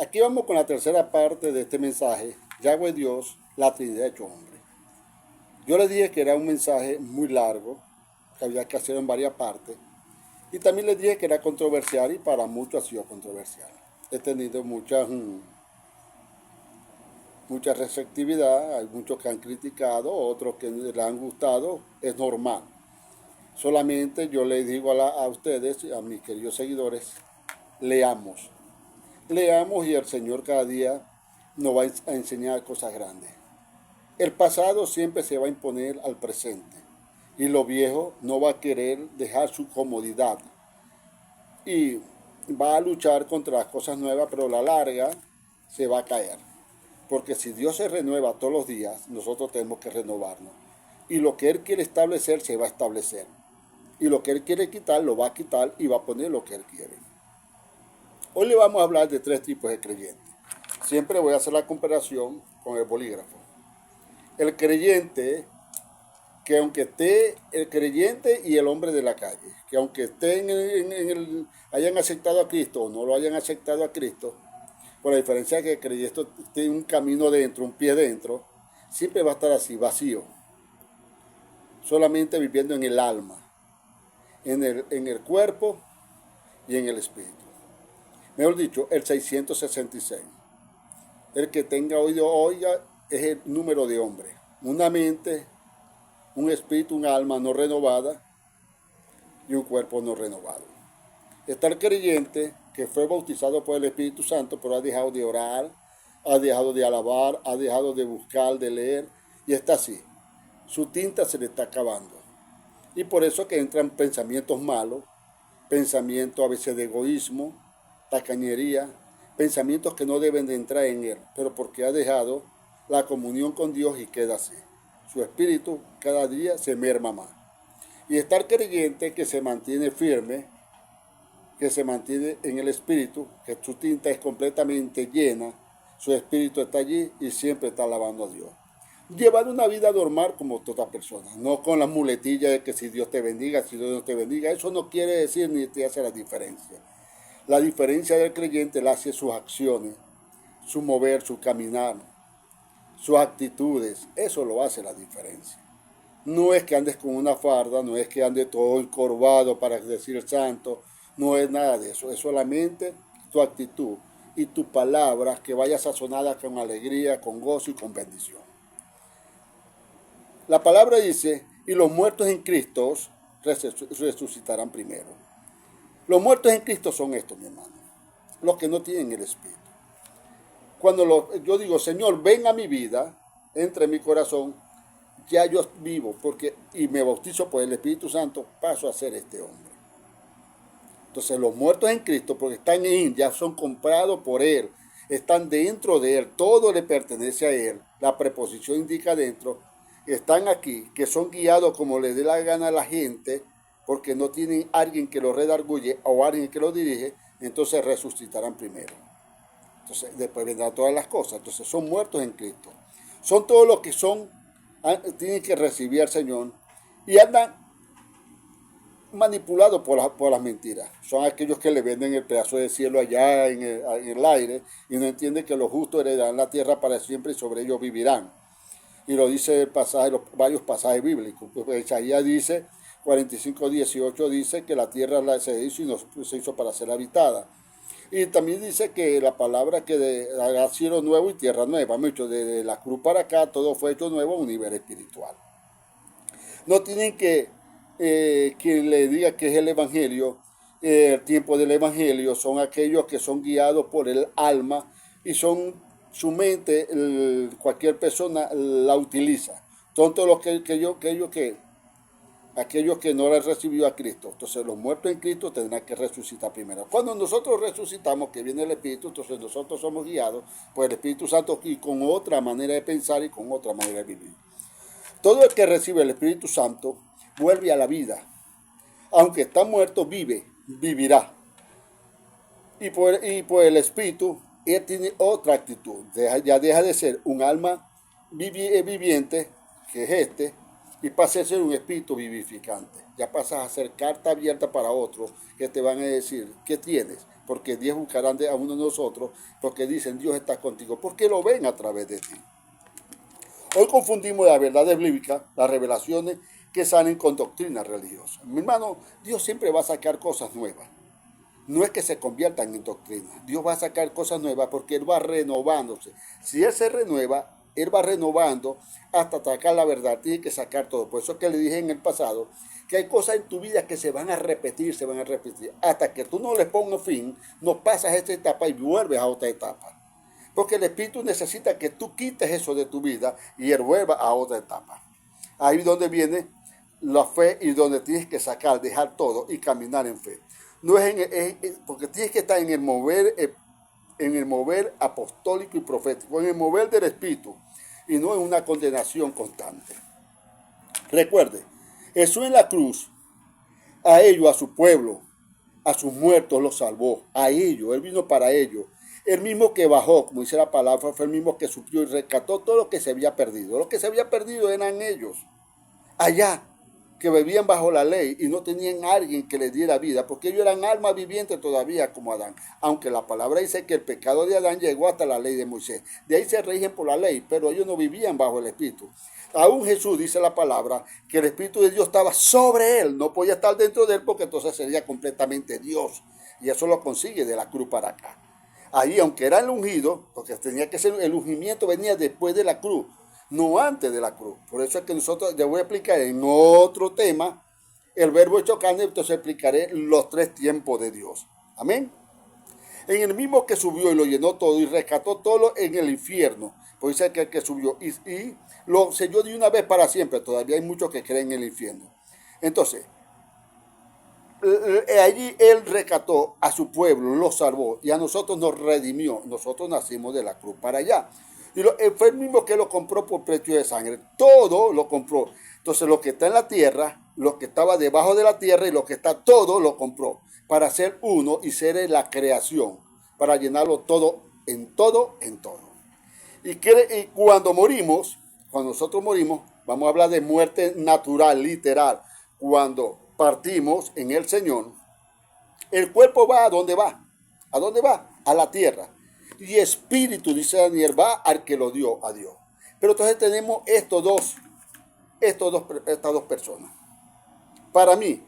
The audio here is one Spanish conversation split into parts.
Aquí vamos con la tercera parte de este mensaje, Yahweh Dios, la Trinidad hecho hombre. Yo le dije que era un mensaje muy largo, que había que hacerlo en varias partes, y también le dije que era controversial y para muchos ha sido controversial. He tenido mucha receptividad, hay muchos que han criticado, otros que le han gustado, es normal. Solamente yo les digo a ustedes, a mis queridos seguidores, leamos. Leamos y el Señor cada día nos va a enseñar cosas grandes. El pasado siempre se va a imponer al presente y lo viejo no va a querer dejar su comodidad y va a luchar contra las cosas nuevas, pero a la larga se va a caer. Porque si Dios se renueva todos los días, nosotros tenemos que renovarnos. Y lo que Él quiere establecer se va a establecer. Y lo que Él quiere quitar, lo va a quitar y va a poner lo que Él quiere. Hoy le vamos a hablar de tres tipos de creyentes. Siempre voy a hacer la comparación con el bolígrafo. El creyente, que aunque esté el creyente y el hombre de la calle, que aunque estén hayan aceptado a Cristo o no lo hayan aceptado a Cristo, por la diferencia de que el creyente tiene un camino dentro, un pie dentro, siempre va a estar así, vacío, solamente viviendo en el alma, en el cuerpo y en el espíritu. Mejor dicho, el 666. El que tenga oído oiga es el número de hombre. Una mente, un espíritu, un alma no renovada y un cuerpo no renovado. Está el creyente que fue bautizado por el Espíritu Santo, pero ha dejado de orar, ha dejado de alabar, ha dejado de buscar, de leer, y está así. Su tinta se le está acabando. Y por eso que entran pensamientos malos, pensamientos a veces de egoísmo, tacañería, pensamientos que no deben de entrar en él, pero porque ha dejado la comunión con Dios y queda así. Su espíritu cada día se merma más. Y está el creyente que se mantiene firme, que se mantiene en el espíritu, que su tinta es completamente llena, su espíritu está allí y siempre está alabando a Dios. Llevar una vida normal como toda persona, no con la muletilla de que si Dios te bendiga, si Dios no te bendiga, eso no quiere decir ni te hace la diferencia. La diferencia del creyente la hace sus acciones, su mover, su caminar, sus actitudes, eso lo hace la diferencia. No es que andes con una farda, no es que andes todo encorvado para decir santo, no es nada de eso, es solamente tu actitud y tu palabra que vaya sazonada con alegría, con gozo y con bendición. La palabra dice, y los muertos en Cristo resucitarán primero. Los muertos en Cristo son estos, mi hermano, los que no tienen el Espíritu. Cuando yo digo, Señor, ven a mi vida, entra en mi corazón, ya yo vivo y me bautizo por el Espíritu Santo, paso a ser este hombre. Entonces los muertos en Cristo, porque están en Él, ya son comprados por Él, están dentro de Él, todo le pertenece a Él, la preposición indica dentro, están aquí, que son guiados como le dé la gana a la gente, porque no tienen alguien que los redarguye o alguien que los dirige, entonces resucitarán primero. Entonces después vendrán todas las cosas, entonces son muertos en Cristo. Son todos los que tienen que recibir al Señor y andan manipulados por las mentiras. Son aquellos que le venden el pedazo de cielo allá en el aire y no entienden que los justos heredarán la tierra para siempre y sobre ellos vivirán. Y lo dice el pasaje, varios pasajes bíblicos. Pues Isaías dice, 45:18 dice que la tierra se hizo y no se hizo para ser habitada. Y también dice que la palabra que hará cielo nuevo y tierra nueva. Mucho de la cruz para acá todo fue hecho nuevo a un nivel espiritual. No tienen que le diga que es el evangelio. El tiempo del evangelio son aquellos que son guiados por el alma y son su mente, cualquier persona la utiliza. Son todos los aquellos que no han recibido a Cristo. Entonces los muertos en Cristo tendrán que resucitar primero. Cuando nosotros resucitamos, que viene el Espíritu, entonces nosotros somos guiados por el Espíritu Santo y con otra manera de pensar y con otra manera de vivir. Todo el que recibe el Espíritu Santo vuelve a la vida. Aunque está muerto, vivirá. Y por el Espíritu, él tiene otra actitud. Ya deja de ser un alma viviente, que es y pasas a ser un espíritu vivificante. Ya pasas a ser carta abierta para otros que te van a decir, ¿qué tienes? Porque Dios buscarán a uno de nosotros, porque dicen, Dios está contigo, porque lo ven a través de ti. Hoy confundimos las verdades bíblicas, las revelaciones que salen con doctrinas religiosas. Mi hermano, Dios siempre va a sacar cosas nuevas. No es que se conviertan en doctrinas. Dios va a sacar cosas nuevas porque Él va renovándose. Si Él se renueva, Él va renovando hasta atacar la verdad. Tiene que sacar todo. Por eso que le dije en el pasado que hay cosas en tu vida que se van a repetir, hasta que tú no les pongas fin, no pasas esta etapa y vuelves a otra etapa. Porque el Espíritu necesita que tú quites eso de tu vida y Él vuelva a otra etapa. Ahí es donde viene la fe y donde tienes que sacar, dejar todo y caminar en fe. No porque tienes que estar en el mover apostólico y profético, en el mover del Espíritu y no en una condenación constante. Recuerde, Jesús en la cruz, a ellos, a su pueblo, a sus muertos los salvó, a ellos, Él vino para ellos. El mismo que bajó, como dice la palabra, fue el mismo que suplió y rescató todo lo que se había perdido. Lo que se había perdido eran ellos, allá, que vivían bajo la ley y no tenían a alguien que les diera vida, porque ellos eran almas vivientes todavía como Adán. Aunque la palabra dice que el pecado de Adán llegó hasta la ley de Moisés. De ahí se rigen por la ley, pero ellos no vivían bajo el Espíritu. Aún Jesús dice la palabra que el Espíritu de Dios estaba sobre él, no podía estar dentro de él porque entonces sería completamente Dios. Y eso lo consigue de la cruz para acá. Ahí, aunque era el ungido, porque tenía que ser, el ungimiento venía después de la cruz, no antes de la cruz. Por eso es que nosotros, les voy a explicar en otro tema, el verbo hecho carne, entonces explicaré los 3 tiempos de Dios. Amén. En el mismo que subió y lo llenó todo y rescató todo en el infierno. Pues dice que el que subió y lo selló de una vez para siempre. Todavía hay muchos que creen en el infierno. Entonces, allí Él rescató a su pueblo, lo salvó y a nosotros nos redimió. Nosotros nacimos de la cruz para allá. Y fue el mismo que lo compró por precio de sangre. Todo lo compró. Entonces lo que está en la tierra, lo que estaba debajo de la tierra y lo que está todo lo compró. Para ser uno y ser la creación. Para llenarlo todo, en todo, en todo. Y cuando morimos, cuando nosotros morimos, vamos a hablar de muerte natural, literal. Cuando partimos en el Señor, el cuerpo va a dónde va. ¿A dónde va? A la tierra. Y espíritu, dice Daniel, va al que lo dio a Dios. Pero entonces tenemos estas dos personas. Para mí,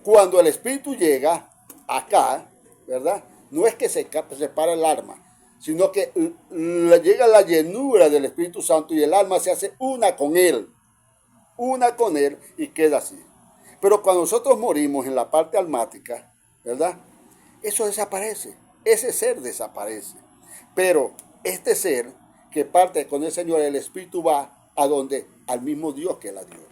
cuando el espíritu llega acá, ¿verdad? No es que se separa el alma, sino que llega la llenura del Espíritu Santo y el alma se hace una con él y queda así. Pero cuando nosotros morimos en la parte almática, ¿verdad? Eso desaparece. Ese ser desaparece. Pero este ser que parte con el Señor, el Espíritu va a donde, al mismo Dios que la dio.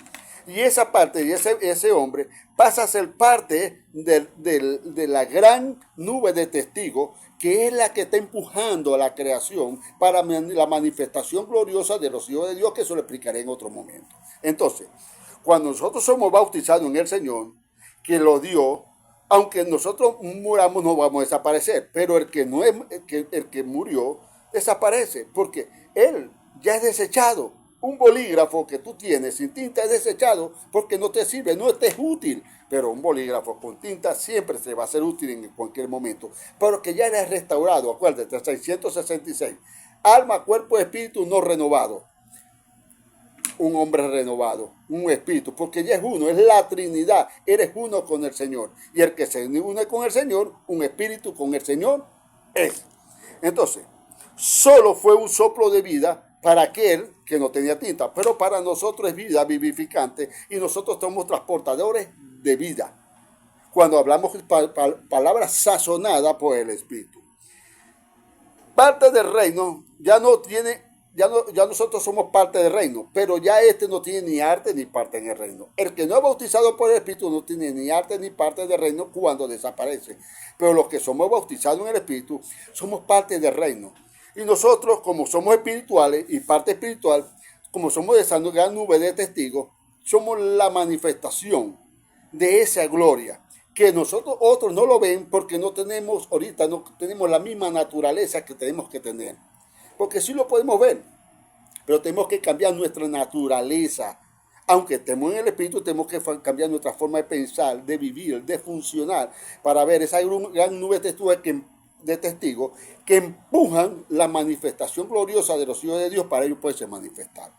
Y esa parte, y ese hombre pasa a ser parte de la gran nube de testigos, que es la que está empujando a la creación para la manifestación gloriosa de los hijos de Dios, que eso lo explicaré en otro momento. Entonces, cuando nosotros somos bautizados en el Señor, que lo dio, aunque nosotros muramos no vamos a desaparecer, pero el que murió desaparece, porque él ya es desechado. Un bolígrafo que tú tienes sin tinta es desechado porque no te sirve, no te es útil. Pero un bolígrafo con tinta siempre se va a ser útil en cualquier momento. Pero que ya eres restaurado, acuérdate, 666. Alma, cuerpo, espíritu no renovado. Un hombre renovado, un espíritu, porque ya es uno, es la Trinidad, eres uno con el Señor. Y el que se une con el Señor, un espíritu con el Señor, es. Entonces, solo fue un soplo de vida para aquel que no tenía tinta, pero para nosotros es vida vivificante y nosotros somos transportadores de vida. Cuando hablamos palabras sazonadas por el Espíritu. Parte del reino ya nosotros somos parte del reino, pero ya este no tiene ni arte ni parte en el reino. El que no es bautizado por el Espíritu no tiene ni arte ni parte del reino cuando desaparece. Pero los que somos bautizados en el Espíritu somos parte del reino. Y nosotros, como somos espirituales y parte espiritual, como somos de esa gran nube de testigos, somos la manifestación de esa gloria. Que nosotros otros no lo ven porque no tenemos la misma naturaleza que tenemos que tener. Porque sí lo podemos ver, pero tenemos que cambiar nuestra naturaleza Aunque estemos en el Espíritu, tenemos que cambiar nuestra forma de pensar, de vivir, de funcionar, para ver esa gran nube de testigos que empujan la manifestación gloriosa de los hijos de Dios para ellos poderse manifestar.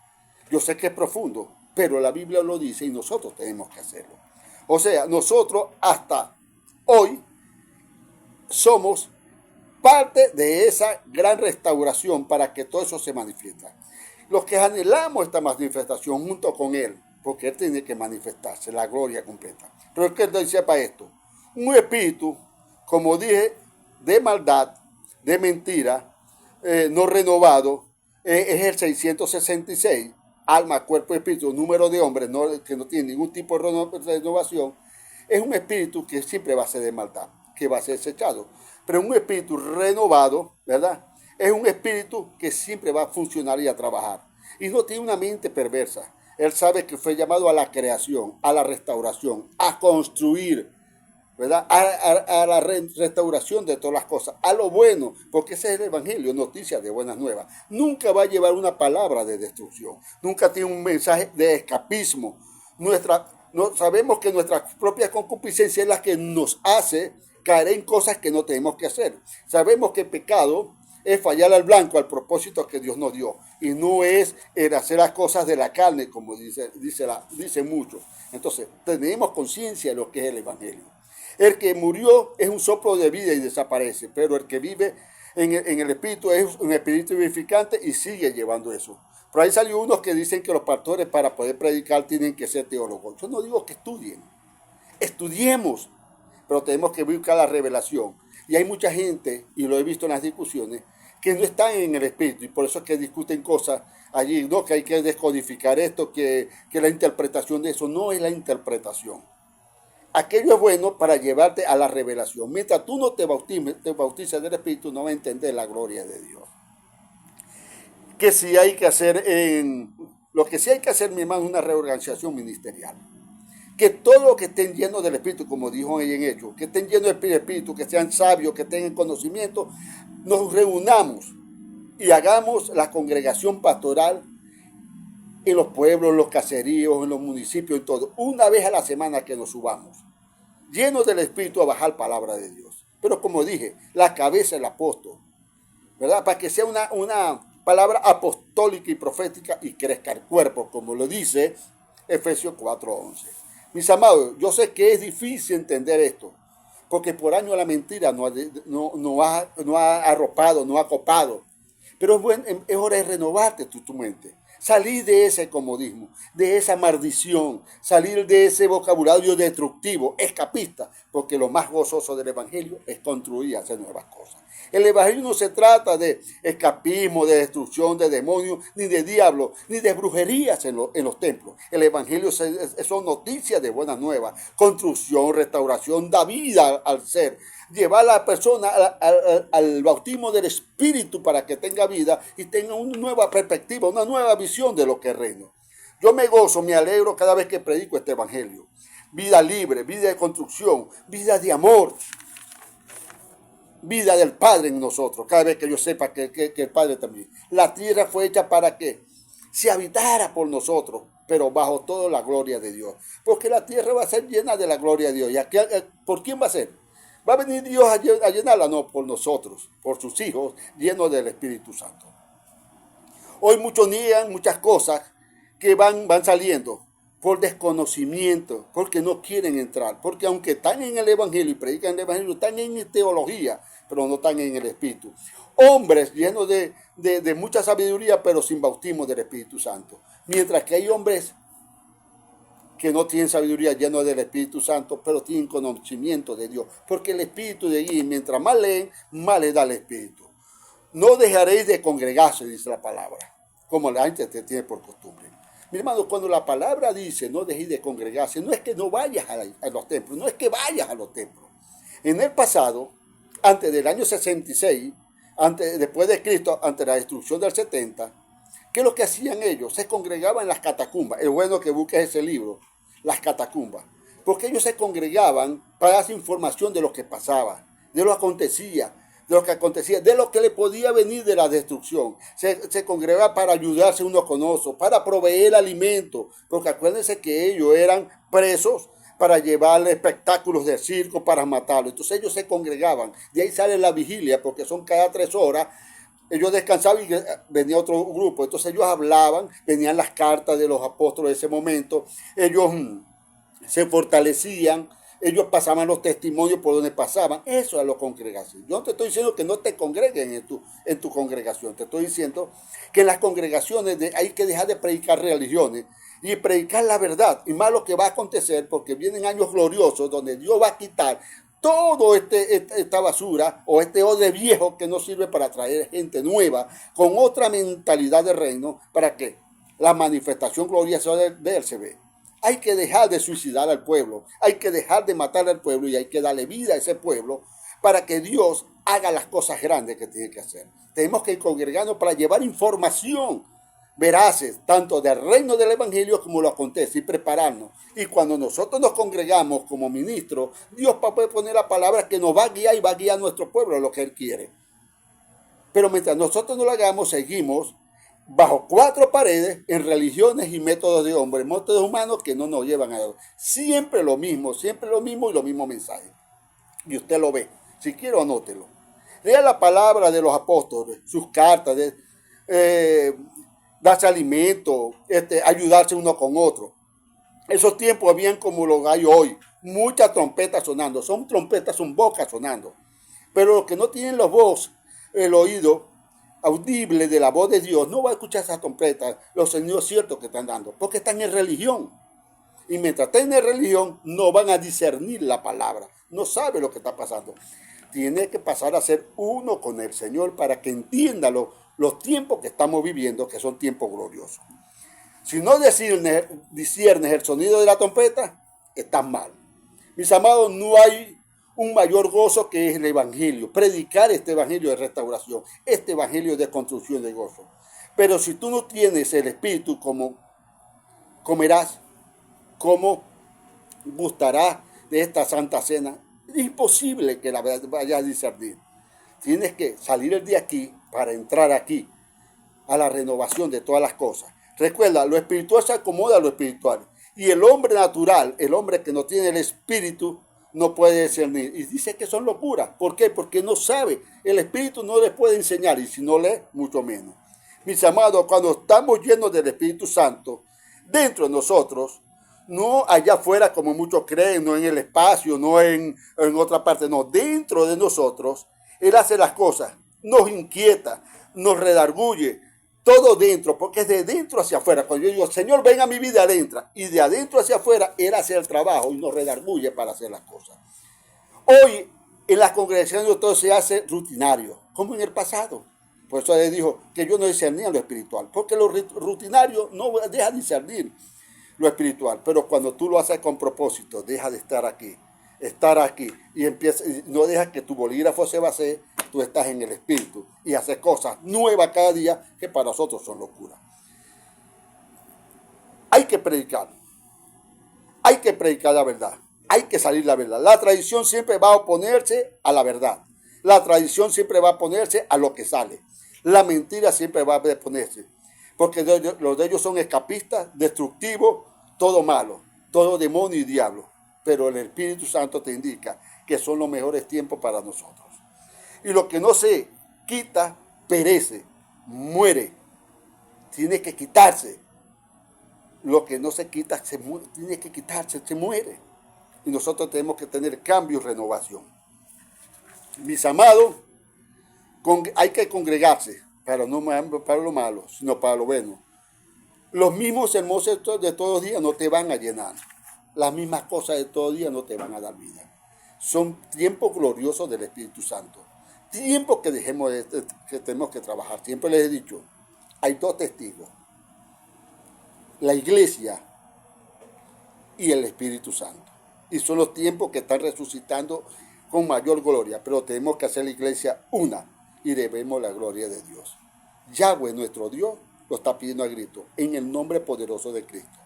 Yo sé que es profundo, pero la Biblia lo dice y nosotros tenemos que hacerlo. O sea, nosotros hasta hoy somos parte de esa gran restauración para que todo eso se manifiesta. Los que anhelamos esta manifestación junto con Él, porque Él tiene que manifestarse, la gloria completa. Pero es que Él dice para esto, un espíritu, como dije, de maldad, de mentira, no renovado, es el 666, alma, cuerpo, espíritu, número de hombres, que no tiene ningún tipo de renovación. Es un espíritu que siempre va a ser de maldad, que va a ser desechado. Pero un espíritu renovado, ¿verdad? Es un espíritu que siempre va a funcionar y a trabajar. Y no tiene una mente perversa. Él sabe que fue llamado a la creación, a la restauración, a construir, ¿verdad? A la restauración de todas las cosas, a lo bueno, porque ese es el Evangelio, noticias de buenas nuevas. Nunca va a llevar una palabra de destrucción, nunca tiene un mensaje de escapismo. Sabemos que nuestra propia concupiscencia es la que nos hace caer en cosas que no tenemos que hacer. Sabemos que el pecado es fallar al blanco, al propósito que Dios nos dio, y no es el hacer las cosas de la carne, como dicen muchos. Entonces, tenemos conciencia de lo que es el Evangelio. El que murió es un soplo de vida y desaparece, pero el que vive en el Espíritu es un espíritu vivificante y sigue llevando eso. Por ahí salió unos que dicen que los pastores para poder predicar tienen que ser teólogos. Yo no digo que estudien, estudiemos, pero tenemos que buscar la revelación. Y hay mucha gente, y lo he visto en las discusiones, que no están en el Espíritu, y por eso es que discuten cosas allí, no, que hay que descodificar esto, que la interpretación de eso no es la interpretación. Aquello es bueno para llevarte a la revelación. Mientras tú no te bautizas del Espíritu, no vas a entender la gloria de Dios. Que si hay que hacer, lo que sí hay que hacer, mi hermano, es una reorganización ministerial. Que todos los que estén llenos del Espíritu, como dijo ella en Hechos, que estén llenos del Espíritu, que sean sabios, que tengan conocimiento, nos reunamos y hagamos la congregación pastoral en los pueblos, en los caseríos, en los municipios, en todo, una vez a la semana que nos subamos, llenos del Espíritu a bajar palabra de Dios. Pero como dije, la cabeza del apóstol, ¿verdad? Para que sea una palabra apostólica y profética y crezca el cuerpo, como lo dice Efesios 4:11. Mis amados, yo sé que es difícil entender esto, porque por años la mentira no ha arropado, no ha copado. Pero es hora de renovarte tu mente. Salir de ese comodismo, de esa maldición, salir de ese vocabulario destructivo, escapista, porque lo más gozoso del Evangelio es construir y hacer nuevas cosas. El Evangelio no se trata de escapismo, de destrucción, de demonios, ni de diablos, ni de brujerías en los templos. El Evangelio son noticias de buenas nuevas, construcción, restauración, da vida al ser. Llevar a la persona al bautismo del Espíritu para que tenga vida y tenga una nueva perspectiva, una nueva visión de lo que es reino. Yo me gozo, me alegro cada vez que predico este Evangelio. Vida libre, vida de construcción, vida de amor, vida del Padre en nosotros. Cada vez que yo sepa que el Padre también. La tierra fue hecha para que se habitara por nosotros, pero bajo toda la gloria de Dios. Porque la tierra va a ser llena de la gloria de Dios. ¿Y por quién va a ser? ¿Va a venir Dios a llenarla? No, por nosotros, por sus hijos, llenos del Espíritu Santo. Hoy muchos niegan muchas cosas que van saliendo por desconocimiento, porque no quieren entrar. Porque aunque están en el Evangelio y predican el Evangelio, están en teología, pero no están en el Espíritu. Hombres llenos de mucha sabiduría, pero sin bautismo del Espíritu Santo. Mientras que hay hombres que no tienen sabiduría, llenos del Espíritu Santo, pero tienen conocimiento de Dios. Porque el Espíritu de allí, mientras más leen, más les da el Espíritu. No dejaréis de congregarse, dice la palabra, como la gente tiene por costumbre. Mi hermano, cuando la palabra dice no dejéis de congregarse, no es que no vayas a los templos, no es que vayas a los templos. En el pasado, antes del año 66, después de Cristo, ante la destrucción del 70, ¿qué es lo que hacían ellos? Se congregaban en las catacumbas. Es bueno que busques ese libro, Las Catacumbas. Porque ellos se congregaban para dar información de lo que pasaba, de lo que acontecía. de lo que acontecía, de lo que le podía venir de la destrucción. Se congregaba para ayudarse uno con otro, para proveer alimento, porque acuérdense que ellos eran presos para llevarle espectáculos de circo, para matarlo. Entonces ellos se congregaban, de ahí sale la vigilia, porque son cada 3 horas. Ellos descansaban y venía otro grupo. Entonces ellos hablaban, venían las cartas de los apóstoles de ese momento. Ellos se fortalecían, ellos pasaban los testimonios por donde pasaban. Eso es la congregación. Yo no te estoy diciendo que no te congreguen en tu congregación. Te estoy diciendo que en las congregaciones hay que dejar de predicar religiones y predicar la verdad. Y más lo que va a acontecer, porque vienen años gloriosos donde Dios va a quitar todo esta basura o este odre viejo que no sirve para traer gente nueva con otra mentalidad de reino, para que la manifestación gloriosa de él se ve. Hay que dejar de suicidar al pueblo, hay que dejar de matar al pueblo y hay que darle vida a ese pueblo para que Dios haga las cosas grandes que tiene que hacer. Tenemos que congregarnos para llevar información veraces, tanto del reino del evangelio como lo acontece, y prepararnos. Y cuando nosotros nos congregamos como ministros, Dios puede poner la palabra que nos va a guiar y va a guiar a nuestro pueblo a lo que Él quiere. Pero mientras nosotros no lo hagamos, seguimos bajo 4 paredes en religiones y métodos de hombres, métodos humanos que no nos llevan a Dios. Siempre lo mismo y lo mismo mensaje. Y usted lo ve. Si quiere, anótelo. Lea la palabra de los apóstoles, sus cartas, darse alimento, ayudarse uno con otro. Esos tiempos habían como los hay hoy, muchas trompetas sonando. Son trompetas, son bocas sonando. Pero los que no tienen los voz, el oído audible de la voz de Dios, no va a escuchar esas trompetas, los sonidos ciertos que están dando, porque están en religión. Y mientras estén en religión, no van a discernir la palabra, no sabe lo que está pasando. Tiene que pasar a ser uno con el Señor para que entienda los tiempos que estamos viviendo, que son tiempos gloriosos. Si no disciernes el sonido de la trompeta, estás mal. Mis amados, no hay un mayor gozo que es el evangelio, predicar este evangelio de restauración, este evangelio de construcción de gozo. Pero si tú no tienes el espíritu, ¿cómo comerás? ¿Cómo gustarás de esta santa cena? Es imposible que la vayas a discernir. Tienes que salir de aquí para entrar aquí, a la renovación de todas las cosas. Recuerda, lo espiritual se acomoda a lo espiritual. Y el hombre natural, el hombre que no tiene el espíritu, no puede discernir. Y dice que son locuras. ¿Por qué? Porque no sabe. El espíritu no les puede enseñar. Y si no lee, mucho menos. Mis amados, cuando estamos llenos del Espíritu Santo, dentro de nosotros, no allá afuera como muchos creen, no en el espacio, no en otra parte, no, dentro de nosotros, Él hace las cosas, nos inquieta, nos redarguye, todo dentro, porque es de dentro hacia afuera. Cuando yo digo, Señor, ven a mi vida adentro, y de adentro hacia afuera, Él hace el trabajo y nos redarguye para hacer las cosas. Hoy, en las congregaciones todo se hace rutinario, como en el pasado. Por eso Él dijo que yo no discernía lo espiritual, porque lo rutinario no deja de discernir lo espiritual, pero cuando tú lo haces con propósito, deja de estar aquí, y no dejas que tu bolígrafo se vacíe, tú estás en el espíritu y haces cosas nuevas cada día que para nosotros son locuras. Hay que predicar la verdad, hay que salir la verdad. La tradición siempre va a oponerse a la verdad, la tradición siempre va a oponerse a lo que sale, la mentira siempre va a oponerse. Porque los de ellos son escapistas, destructivos, todo malo, todo demonio y diablo. Pero el Espíritu Santo te indica que son los mejores tiempos para nosotros. Y lo que no se quita, perece, muere. Tiene que quitarse. Lo que no se quita, tiene que quitarse, se muere. Y nosotros tenemos que tener cambio y renovación. Mis amados, hay que congregarse. Pero no para lo malo, sino para lo bueno. Los mismos hermosos de todos los días no te van a llenar. Las mismas cosas de todos los días no te van a dar vida. Son tiempos gloriosos del Espíritu Santo. Tiempos que tenemos que trabajar. Siempre les he dicho, hay 2 testigos. La iglesia y el Espíritu Santo. Y son los tiempos que están resucitando con mayor gloria. Pero tenemos que hacer la iglesia una. Y debemos la gloria de Dios. Yahweh, nuestro Dios, lo está pidiendo a grito, en el nombre poderoso de Cristo.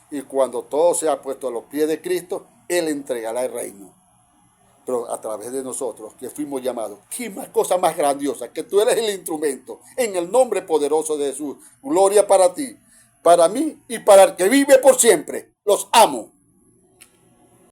Y cuando todo sea puesto a los pies de Cristo, Él entregará el reino. pero a través de nosotros que fuimos llamados. ¿Qué más cosa más grandiosa? Que tú eres el instrumento en el nombre poderoso de Jesús. Gloria para ti, para mí y para el que vive por siempre. Los amo.